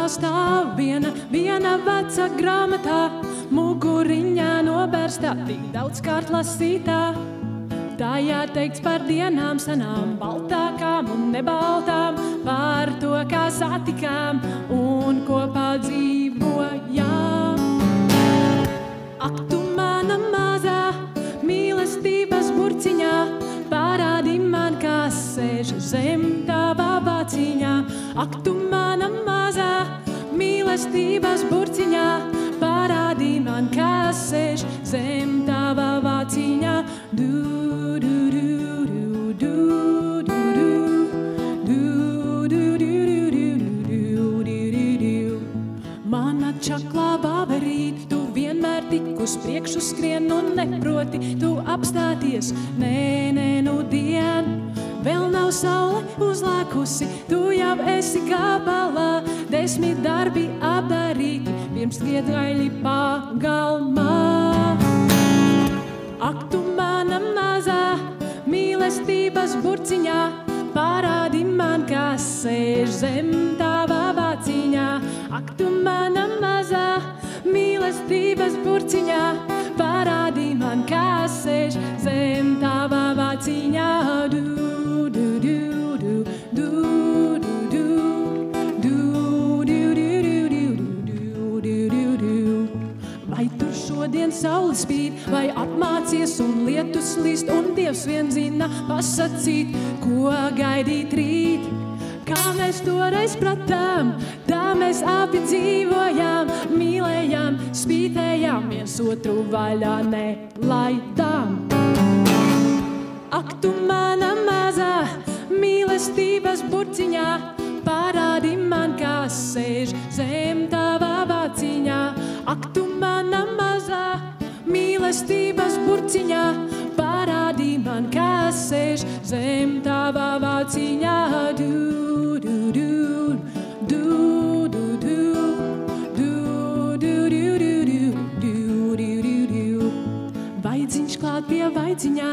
stāv viena veca grāmatā, muguriņā nobērstā, tik daudzkārt lasītā. Tajā teikts par dienām senām, baltākām un nebaltām, par to, kā satikām un kopā dzīvojām. Ak, tu mana mazā mīlestības burciņā, parādi man, kā sēž zem tavā vāciņā. Ak, tu mana mazā mīlestības burciņā, parādi man, kā sēž zem tavā vāciņā. Mana čaklā bāberīt, tu vienmēr tik uz priekšu skrien un neproti tu apstāties. Nē, nudien, vēl nav saule uzlākusi, tu jau esi gabalā, 10 darbi apdarīti, pirms skriedgaļi pagalmā. Ak, tu mana mazā mīlestības burciņā, parādi man, kā sēž zem tavā vāciņā. Ak, tu mana mazā mīlestības burciņā, parādi man, kā sēž zem tavā vāciņā. Vai tur šodien saule spīd, vai apmācies un lietus līst, un Dievs vien zina pasacīt, ko gaidīt rīt. Kā mēs toreiz pratām, tā mēs abi dzīvojām, mīlējām, spītējām, viens otru vaļā nelaidām. Ak, tu mana mazā mīlestības burciņā, parādi man, kā sēž zem tavā vāciņā. Ak, tu mana mazā mīlestības burciņā, parādi man, kā sēž zem tavā vāciņā. Vaidziņš klāt pie vaidziņā,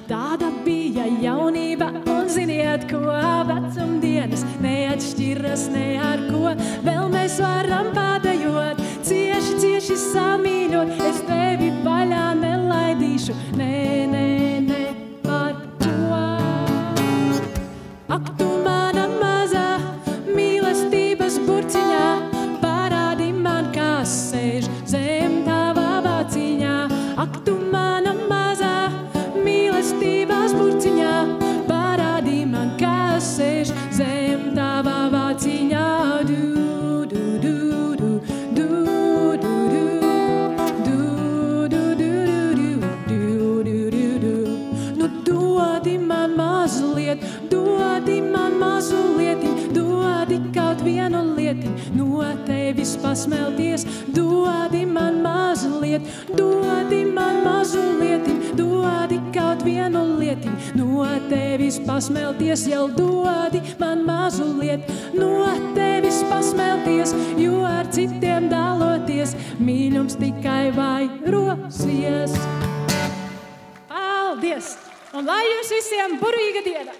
tāda bija jaunība, un ziniet, ko vecumdienas neatšķiras ne ar ko. Vēl mēs varam padejot, cieši samīļot, es tevi vaļā nelaidīšu, nē, par to. Ak, tu mana mazā mīlestības burciņā, parādi man, kā sēž zem tavā vāciņā. Ak, tu mana mazā mīlestības burciņā, parādi man, kā sēž zem tavā vāciņā. Dodi man mazu lietiņu, dodi kaut vienu lietiņu, no tevis pasmelties. Dodi man mazliet, dodi man mazu lietiņu, dodi kaut vienu lietiņu, no tevis pasmelties. Jau dodi man mazliet, no tevis pasmelties, jo ar citiem daloties, mīļums tikai vairosies. Paldies! Un lai jums visiem burvīga diena!